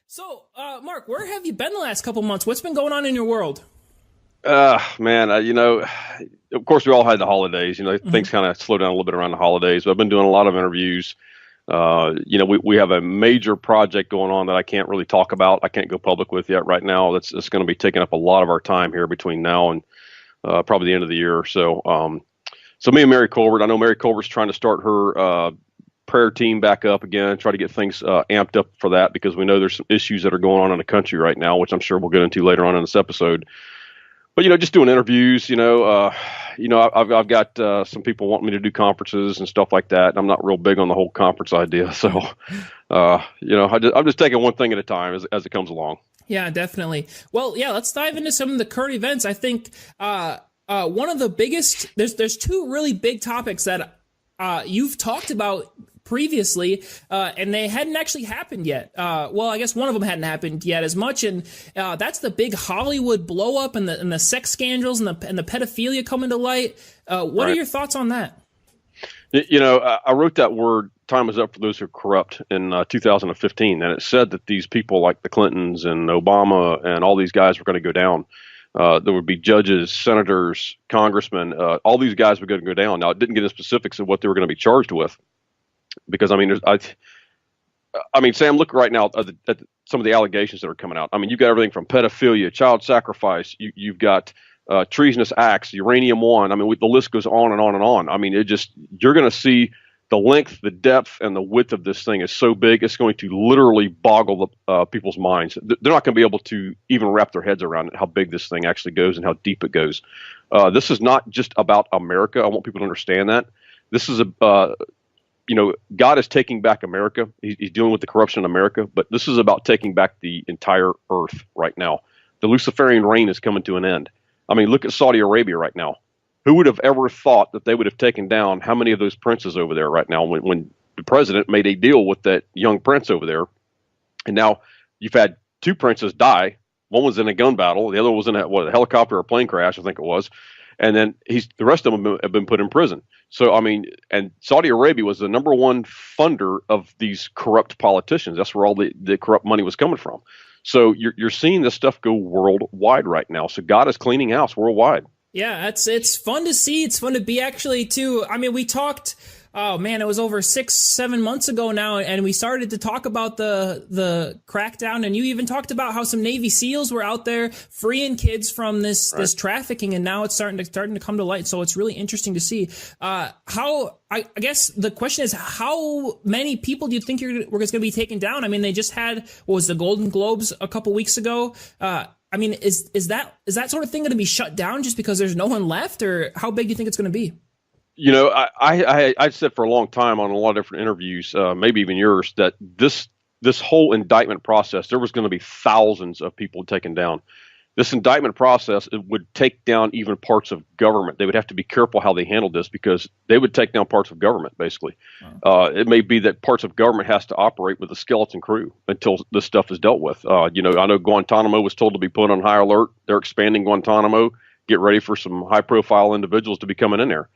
So, Mark, where have you been the last couple months? What's been going on in your world? Man, of course, we all had the holidays. Things Hmm. kind of slowed down a little bit around the holidays. But I've been doing a lot of interviews. We have a major project going on that I can't really talk about. I can't go public with yet right now. That's going to be taking up a lot of our time here between now and probably the end of the year. So me and Mary Colbert, I know Mary Colbert's trying to start her prayer team back up again, try to get things amped up for that because we know there's some issues that are going on in the country right now, which I'm sure we'll get into later on in this episode. But just doing interviews. I've got some people wanting me to do conferences and stuff like that. And I'm not real big on the whole conference idea, so I'm just taking one thing at a time as it comes along. Yeah, definitely. Well, yeah, let's dive into some of the current events. I think one of the biggest there's two really big topics that you've talked about previously, and they hadn't actually happened yet. Well, I guess one of them hadn't happened yet as much, and that's the big Hollywood blow up and the sex scandals and the pedophilia coming to light. What are Right. your thoughts on that? I wrote that word "time is up for those who are corrupt" in 2015, and it said that these people like the Clintons and Obama and all these guys were going to go down. There would be judges, senators, congressmen. All these guys were going to go down. Now, it didn't get into specifics of what they were going to be charged with, because I mean, Sam, look right now at some of the allegations that are coming out. I mean, you've got everything from pedophilia, child sacrifice. You've got treasonous acts, uranium one. I mean, the list goes on and on and on. I mean, you're going to see the length, the depth, and the width of this thing is so big, it's going to literally boggle people's minds. They're not going to be able to even wrap their heads around it, how big this thing actually goes and how deep it goes. This is not just about America. I want people to understand that. This is God is taking back America. He's dealing with the corruption in America, but this is about taking back the entire earth right now. The Luciferian reign is coming to an end. I mean, look at Saudi Arabia right now. Who would have ever thought that they would have taken down how many of those princes over there right now when the president made a deal with that young prince over there? And now you've had two princes die. One was in a gun battle. The other was in a helicopter or plane crash, I think it was. And then the rest of them have been put in prison. So, I mean, and Saudi Arabia was the number one funder of these corrupt politicians. That's where all the corrupt money was coming from. So you're seeing this stuff go worldwide right now. So God is cleaning house worldwide. Yeah, it's fun to see. It's fun to be actually too. I mean, we talked. Oh man, it was over 6, 7 months ago now, and we started to talk about the crackdown, and you even talked about how some Navy SEALs were out there freeing kids from this Right. trafficking, and now it's starting to come to light. So it's really interesting to see. How I guess the question is, how many people do you think we're going to be taken down? I mean, they just had what was the Golden Globes a couple weeks ago. I mean, is that sort of thing going to be shut down just because there's no one left, or how big do you think it's going to be? I said for a long time on a lot of different interviews, maybe even yours, that this whole indictment process, there was going to be thousands of people taken down. This indictment process, it would take down even parts of government. They would have to be careful how they handled this because they would take down parts of government, basically. It may be that parts of government has to operate with a skeleton crew until this stuff is dealt with. I know Guantanamo was told to be put on high alert. They're expanding Guantanamo. Get ready for some high-profile individuals to be coming in there,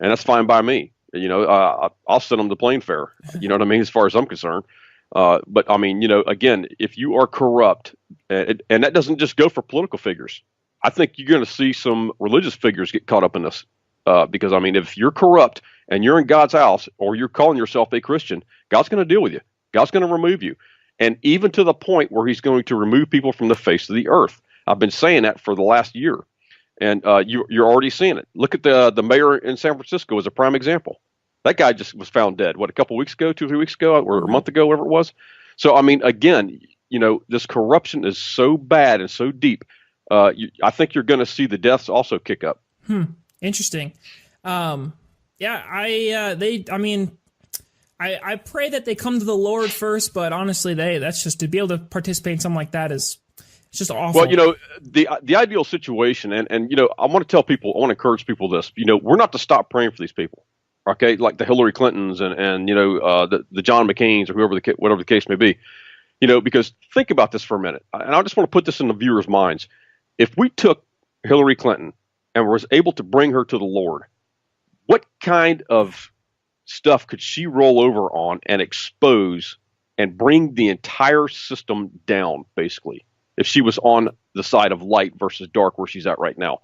and that's fine by me. I'll send them the plane fare. You know what I mean, as far as I'm concerned. But I mean, again, if you are corrupt, and that doesn't just go for political figures. I think you're going to see some religious figures get caught up in this. Because I mean, if you're corrupt and you're in God's house, or you're calling yourself a Christian, God's going to deal with you. God's going to remove you, and even to the point where He's going to remove people from the face of the earth. I've been saying that for the last year, and you're already seeing it. Look at the mayor in San Francisco as a prime example. That guy just was found dead. What, a couple weeks ago, 2 or 3 weeks ago, or a month ago, whatever it was. So I mean, again, this corruption is so bad and so deep. I think you're going to see the deaths also kick up. Interesting. Yeah, I mean, I pray that they come to the Lord first, but honestly, that's just to be able to participate in something like that is it's just awful. Well, the ideal situation, and I want to tell people, I want to encourage people this. We're not to stop praying for these people. Okay, like the Hillary Clintons and the John McCain's or whatever the case may be. Because think about this for a minute, and I just want to put this in the viewers' minds. If we took Hillary Clinton and was able to bring her to the Lord, what kind of stuff could she roll over on and expose and bring the entire system down, basically, if she was on the side of light versus dark where she's at right now.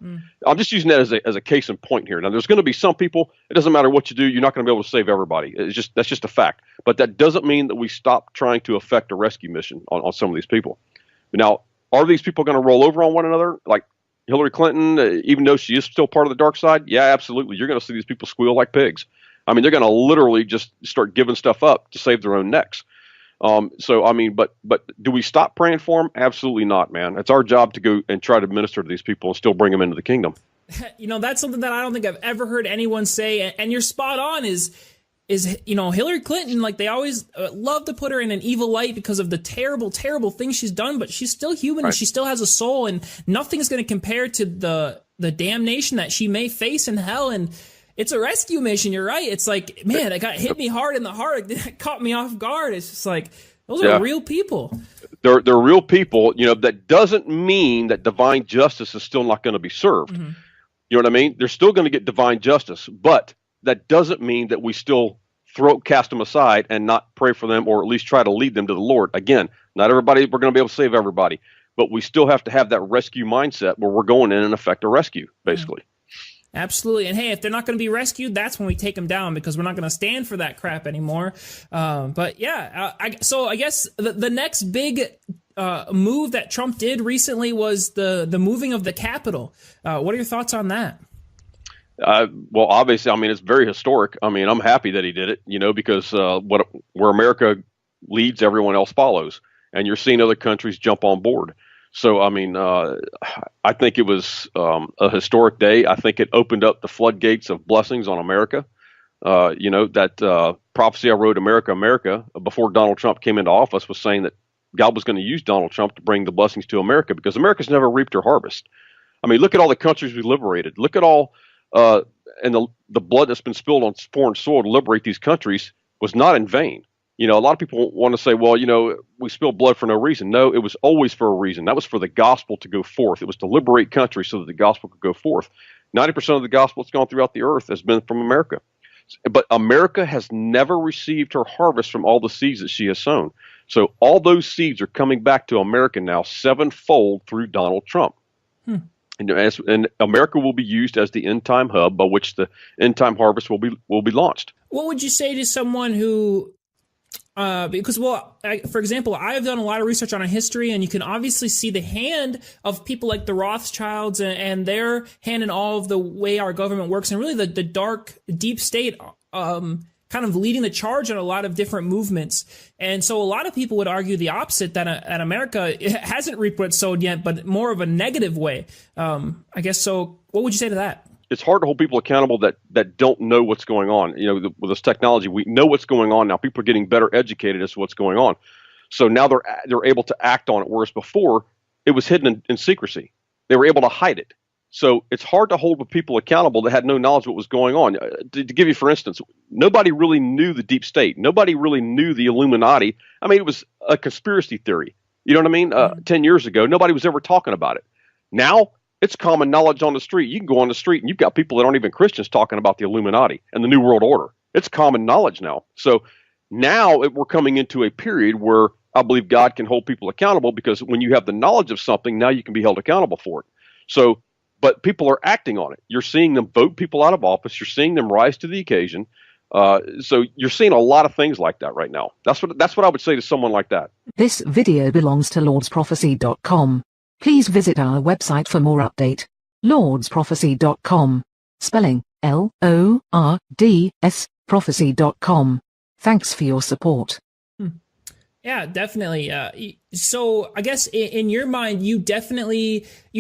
I'm just using that as a case in point here. Now, there's going to be some people, it doesn't matter what you do, you're not going to be able to save everybody. That's just a fact. But that doesn't mean that we stop trying to effect a rescue mission on some of these people. Now, are these people going to roll over on one another? Like Hillary Clinton, even though she is still part of the dark side? Yeah, absolutely. You're going to see these people squeal like pigs. I mean, they're going to literally just start giving stuff up to save their own necks. So, I mean, but do we stop praying for them? Absolutely not, man. It's our job to go and try to minister to these people and still bring them into the kingdom. You know, that's something that I don't think I've ever heard anyone say. And you're spot on is, you know, Hillary Clinton, like they always love to put her in an evil light because of the terrible, terrible things she's done, but she's still human and she still has a soul, and nothing's going to compare to the damnation that she may face in hell. And it's a rescue mission. You're right. It's like, man, it got hit me hard in the heart. It caught me off guard. It's just like, those are real people. They're real people. You know, that doesn't mean that divine justice is still not going to be served. You know what I mean? They're still going to get divine justice, but that doesn't mean that we still cast them aside and not pray for them, or at least try to lead them to the Lord. Again, not everybody, we're going to be able to save everybody, but we still have to have that rescue mindset where we're going in and effect a rescue, basically. Absolutely. And hey, if they're not going to be rescued, that's when we take them down, because we're not going to stand for that crap anymore. But yeah, so I guess the next big move that Trump did recently was the moving of the Capitol. What are your thoughts on that? Well, obviously, I mean, it's very historic. I mean, I'm happy that he did it, you know, because where America leads, everyone else follows, and you're seeing other countries jump on board. So, I mean, I think it was a historic day. I think it opened up the floodgates of blessings on America. You know, that prophecy I wrote, America, America, before Donald Trump came into office, was saying that God was going to use Donald Trump to bring the blessings to America, because America's never reaped her harvest. I mean, look at all the countries we liberated. Look at all and the blood that's been spilled on foreign soil to liberate these countries was not in vain. You know, a lot of people want to say, well, you know, we spilled blood for no reason. No, it was always for a reason. That was for the gospel to go forth. It was to liberate countries so that the gospel could go forth. 90% of the gospel that's gone throughout the earth has been from America. But America has never received her harvest from all the seeds that she has sown. So all those seeds are coming back to America now sevenfold through Donald Trump. And America will be used as the end time hub by which the end time harvest will be launched. What would you say to someone who, because, well, for example, I've done a lot of research on our history, and you can obviously see the hand of people like the Rothschilds and their hand in all of the way our government works, and really the dark, deep state, kind of leading the charge on a lot of different movements. And so a lot of people would argue the opposite, that America hasn't reaped what it sowed yet, but more of a negative way. I guess so. What would you say to that? It's hard to hold people accountable that don't know what's going on. You know, with this technology, we know what's going on now. People are getting better educated as to what's going on. So now they're able to act on it, whereas before it was hidden in secrecy. They were able to hide it. So it's hard to hold people accountable that had no knowledge of what was going on. To give you, for instance, nobody really knew the deep state. Nobody really knew the Illuminati. I mean, it was a conspiracy theory. You know what I mean? 10 years ago, nobody was ever talking about it. Now, it's common knowledge on the street. You can go on the street and you've got people that aren't even Christians talking about the Illuminati and the New World Order. It's common knowledge now. So now we're coming into a period where I believe God can hold people accountable, because when you have the knowledge of something, now you can be held accountable for it. So, but people are acting on it. You're seeing them vote people out of office. You're seeing them rise to the occasion. So you're seeing a lot of things like that right now. That's what I would say to someone like that. This video belongs to lordsprophecy.com. Please visit our website for more update. lordsprophecy.com. Spelling LORDS prophecy.com. Thanks for your support. Yeah, definitely. So I guess in your mind, you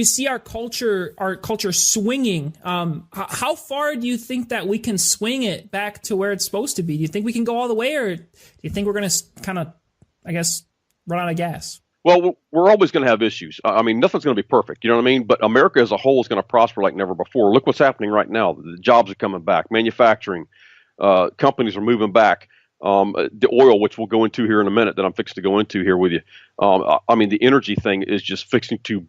see our culture swinging. How far do you think that we can swing it back to where it's supposed to be? Do you think we can go all the way, or do you think we're going to kind of, I guess, run out of gas? Well, we're always going to have issues. I mean, nothing's going to be perfect. You know what I mean? But America as a whole is going to prosper like never before. Look what's happening right now. The jobs are coming back. Manufacturing, companies are moving back. The oil, which we'll go into here in a minute, that I'm fixing to go into here with you. I mean, the energy thing is just fixing to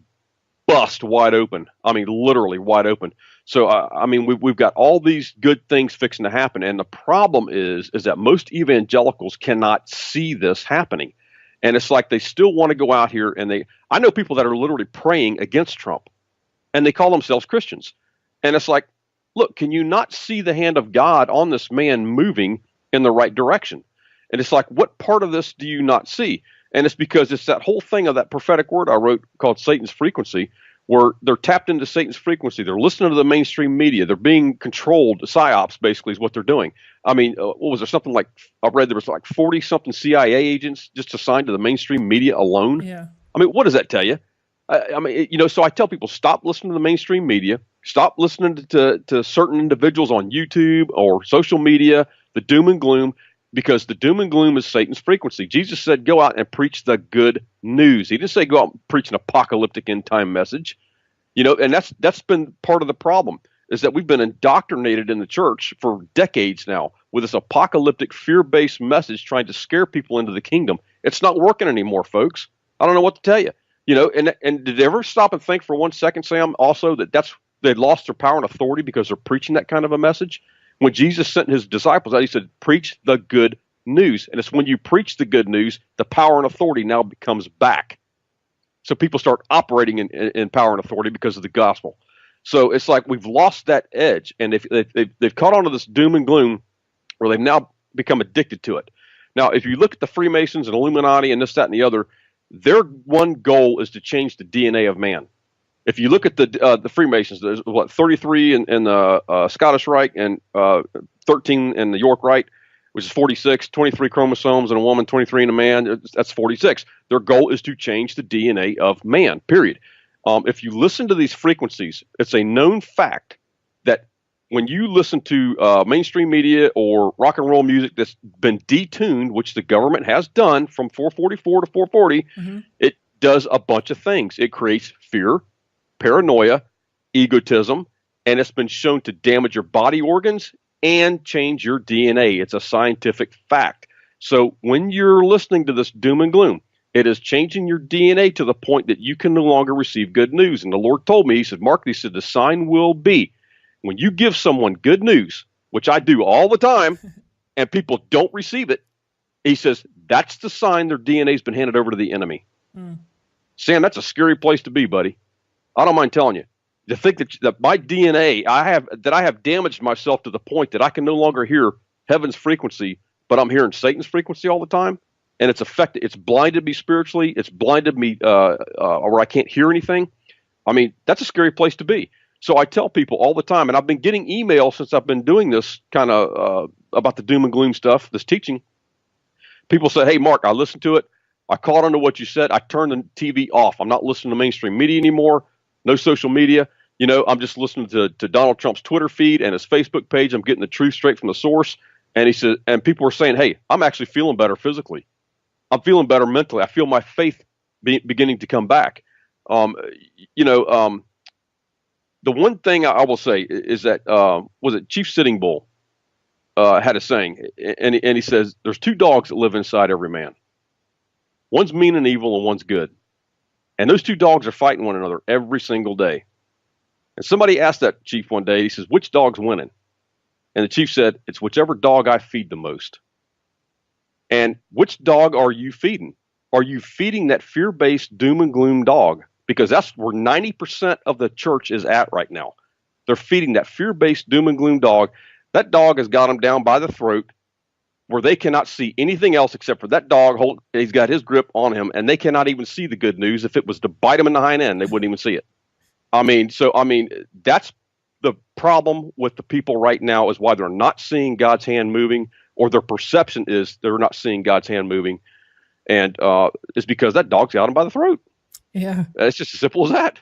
bust wide open. I mean, literally wide open. So I mean, we've got all these good things fixing to happen, and the problem is that most evangelicals cannot see this happening, and it's like they still want to go out here and I know people that are literally praying against Trump, and they call themselves Christians, and it's like, look, can you not see the hand of God on this man moving in the right direction? And it's like, what part of this do you not see? And it's because it's that whole thing of that prophetic word I wrote called Satan's frequency, where they're tapped into Satan's frequency. They're listening to the mainstream media. They're being controlled. PsyOps basically is what they're doing. I mean, what was there, something like, I read there was like 40-something CIA agents just assigned to the mainstream media alone. Yeah. I mean, what does that tell you? I mean, so I tell people, stop listening to the mainstream media. Stop listening to certain individuals on YouTube or social media, the doom and gloom, because the doom and gloom is Satan's frequency. Jesus said, go out and preach the good news. He didn't say go out and preach an apocalyptic end time message. And that's been part of the problem, is that we've been indoctrinated in the church for decades now with this apocalyptic fear-based message trying to scare people into the kingdom. It's not working anymore, folks. I don't know what to tell you. And did they ever stop and think for 1 second, Sam, also that they lost their power and authority because they're preaching that kind of a message? When Jesus sent his disciples out, he said, preach the good news. And it's when you preach the good news, the power and authority now becomes back. So people start operating in power and authority because of the gospel. So it's like we've lost that edge, and they've caught on to this doom and gloom where they've now become addicted to it. Now, if you look at the Freemasons and Illuminati and this, that, and the other, their one goal is to change the DNA of man. If you look at the Freemasons, there's 33 in the Scottish Rite and 13 in the York Rite, which is 46, 23 chromosomes in a woman, 23 in a man. That's 46. Their goal is to change the DNA of man, period. If you listen to these frequencies, it's a known fact that when you listen to mainstream media or rock and roll music that's been detuned, which the government has done from 444 to 440, it does a bunch of things. It creates fear, paranoia, egotism, and it's been shown to damage your body organs and change your DNA. It's a scientific fact. So when you're listening to this doom and gloom, it is changing your DNA to the point that you can no longer receive good news. And the Lord told me, he said, Mark, he said, the sign will be when you give someone good news, which I do all the time, and people don't receive it, he says, that's the sign their DNA has been handed over to the enemy. Sam, that's a scary place to be, buddy. I don't mind telling you. To think that my DNA, I have damaged myself to the point that I can no longer hear heaven's frequency, but I'm hearing Satan's frequency all the time, and it's blinded me spiritually. It's blinded me where I can't hear anything. I mean, that's a scary place to be. So I tell people all the time, and I've been getting emails since I've been doing this kind of about the doom and gloom stuff, this teaching. People say, hey, Mark, I listened to it. I caught on to what you said. I turned the TV off. I'm not listening to mainstream media anymore. No social media. I'm just listening to Donald Trump's Twitter feed and his Facebook page. I'm getting the truth straight from the source. And he said, and people are saying, hey, I'm actually feeling better physically. I'm feeling better mentally. I feel my faith beginning to come back. The one thing I will say is that, was it Chief Sitting Bull had a saying, and he says, there's two dogs that live inside every man. One's mean and evil and one's good. And those two dogs are fighting one another every single day. And somebody asked that chief one day, he says, which dog's winning? And the chief said, it's whichever dog I feed the most. And which dog are you feeding? Are you feeding that fear-based doom and gloom dog? Because that's where 90% of the church is at right now. They're feeding that fear-based doom and gloom dog. That dog has got them down by the throat where they cannot see anything else except for that dog. He's got his grip on him, and they cannot even see the good news. If it was to bite him in the hind end, they wouldn't even see it. I mean, that's the problem with the people right now, is why they're not seeing God's hand moving, or their perception is they're not seeing God's hand moving. And it's because that dog's got them by the throat. Yeah. It's just as simple as that.